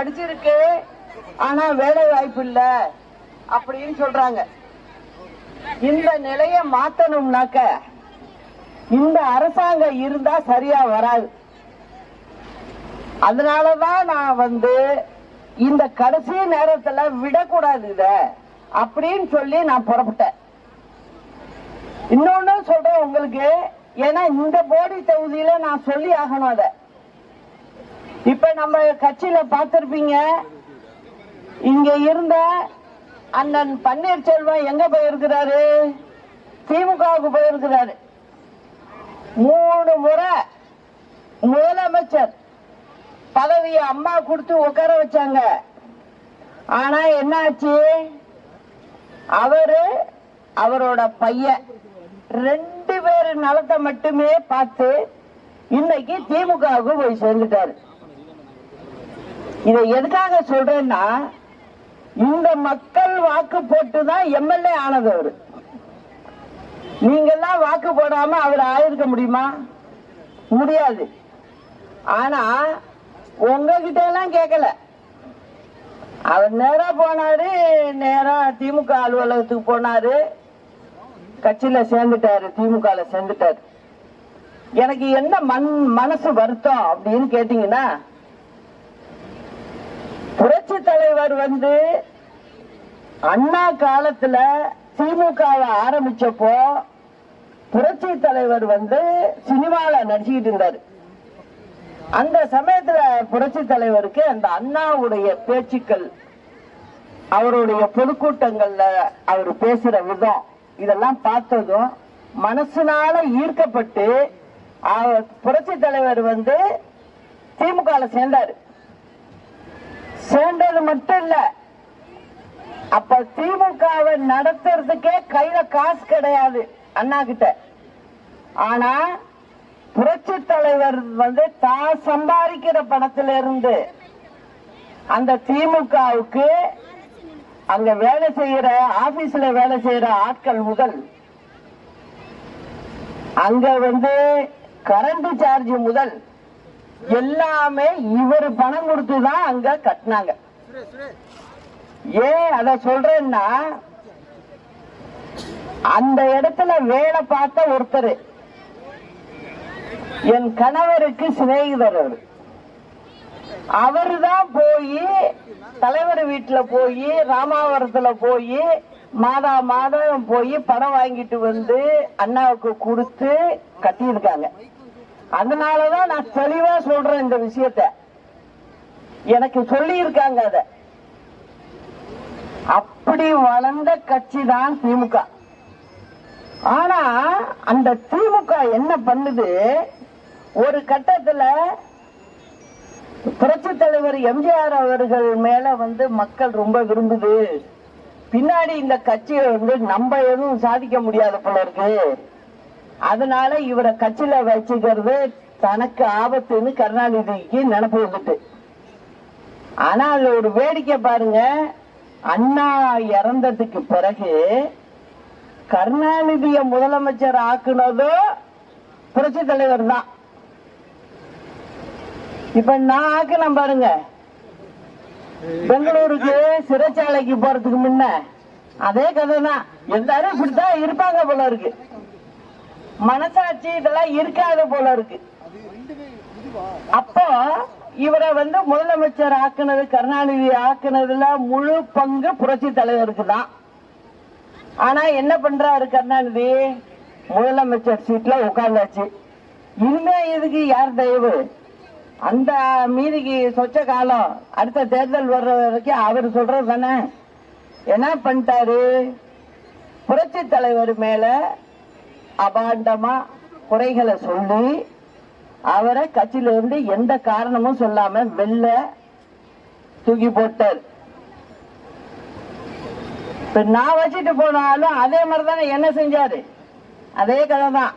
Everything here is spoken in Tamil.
படிச்சிருக்கு, ஆனா வேலை வாய்ப்பு இல்ல அப்படின்னு சொல்றாங்க. இந்த நிலைய மாத்தணும்னாக்க இந்த அரசாங்கம் இருந்தா சரியா வராது. அதனாலதான் நான் இந்த கடைசி நேரத்துல விடக்கூடாது இத அப்படின்னு சொல்லி நான் புறப்பட்டேன். இன்னொன்னு சொல்றேன் உங்களுக்கு, ஏன்னா இந்த போடி தொகுதியில நான் சொல்லி ஆகணும். அத இப்ப நம்ம கட்சியில பார்த்திருப்பீங்க, இங்க இருந்த அண்ணன் பன்னீர்செல்வம் எங்க போயிருக்கிறாரு? திமுகவுக்கு போயிருக்கிறாரு. 3 முறை முதலமைச்சர் பதவியை அம்மா கொடுத்து உட்கார வச்சாங்க. ஆனா என்னாச்சு? அவரோட பையன் 2 பேரு நலத்தை மட்டுமே பார்த்து இன்னைக்கு திமுகவுக்கு போய் சேர்ந்துட்டாரு. இதை எதுக்காக சொல்றேன்னா, இந்த மக்கள் வாக்கு போட்டுதான் எம்எல்ஏ ஆனது அவரு. நீங்கெல்லாம் வாக்கு போடாம அவர் ஆயிருக்க முடியுமா? முடியாது. ஆனா உங்ககிட்ட எல்லாம் கேட்கல. அவர் நேரா போனாரு, நேரா திமுக அலுவலகத்துக்கு போனாரு, கட்சியில சேர்ந்துட்டாரு, திமுக சேர்ந்துட்டாரு. எனக்கு என்ன மனசு வருத்தம் அப்படின்னு கேட்டீங்கன்னா, புரட்சி தலைவர் அண்ணா காலத்துல திமுகவை ஆரம்பிச்சப்போ புரட்சி தலைவர் சினிமால நடிச்சுக்கிட்டு இருந்தாரு. அந்த சமயத்துல புரட்சி தலைவருக்கு அந்த அண்ணாவுடைய பேச்சுக்கள், அவருடைய பொதுக்கூட்டங்கள்ல அவர் பேசுற விதம், இதெல்லாம் பார்த்ததும் மனசுனால ஈர்க்கப்பட்டு புரட்சி தலைவர் திமுக சேர்ந்தாரு. சேர்ந்தது மட்டும் இல்ல, அப்ப திமுகவை நடத்துறதுக்கே கையில காசு கிடையாது அண்ணா கிட்ட. ஆனா புரட்சி தலைவர் தான் சம்பாதிக்கிற பணத்தில இருந்து அந்த திமுகவுக்கு அங்க வேலை செய்யற, ஆபீஸ்ல வேலை செய்யற ஆட்கள் முதல் அங்க கரண்ட் சார்ஜ் முதல் எல்லாமே இவர் பணம் கொடுத்துதான் அங்க கட்டினாங்க. ஏன் அத சொல்றேன்னா, அந்த இடத்துல வேலை பார்த்த ஒருத்தர் என் கணவருக்கு சிநேகிதர். அவருதான் போய் தலைவர் வீட்டுல போய் ராமாவரத்துல போய் மாதம் போய் பணம் வாங்கிட்டு அண்ணாவுக்கு கொடுத்து கட்டியிருக்காங்க. அதனாலதான் நான் தெளிவா சொல்றேன் இந்த விஷயத்த. எனக்கு சொல்லி இருக்காங்க. அத அப்படி வளர்ந்த கட்சி தான் திமுக. ஆனா அந்த திமுக என்ன பண்ணுது, ஒரு கட்டத்துல புரட்சி தலைவர் எம்ஜிஆர் அவர்கள் மேல மக்கள் ரொம்ப விரும்புது, பின்னாடி இந்த கட்சியை நம்ம எதுவும் சாதிக்க முடியாத போல இருக்கு, அதனால இவரை கட்சியில வச்சுக்கிறது தனக்கு ஆபத்துன்னு கருணாநிதிக்கு நினைப்பு வந்துட்டு. ஆனா அதுல ஒரு வேடிக்கை பாருங்க, அண்ணா இறந்ததுக்கு பிறகு கருணாநிதிய முதலமைச்சர் ஆக்குனதோ புரட்சி தலைவர் தான். இப்ப நான் ஆக்கின பாருங்க, பெங்களூருக்கு சிறைச்சாலைக்கு போறதுக்கு முன்ன அதே கதை தான். எல்லாரும் இப்படித்தான் இருப்பாங்க போல இருக்கு, மனசாட்சி இதெல்லாம் இருக்காது போல இருக்கு. அப்போ இவரை முதலமைச்சர் ஆக்குனது, கருணாநிதி ஆக்குனதுல முழு பங்கு புரட்சி தலைவருக்கு தான். ஆனா என்ன பண்றாரு கருணாநிதி, முதலமைச்சர் சீட்ல உட்கார்ந்தாச்சு. இனிமே இதுக்கு யார் தயவு? அந்த மீதிக்கு சொச்ச காலம் அடுத்த தேர்தல் வர்ற வரைக்கும் அவர் சொல்றது தானே. என்ன பண்ணிட்டாரு, புரட்சி தலைவர் மேல அபாண்டமா குறைகளை சொல்லி அவரை கட்சியில இருந்து எந்த காரணமும் சொல்லாம வெளில தூக்கி போட்டார். நான் வச்சுட்டு போனாலும் அதே மாதிரிதானே என்ன செஞ்சாரு, அதே கதை தான்.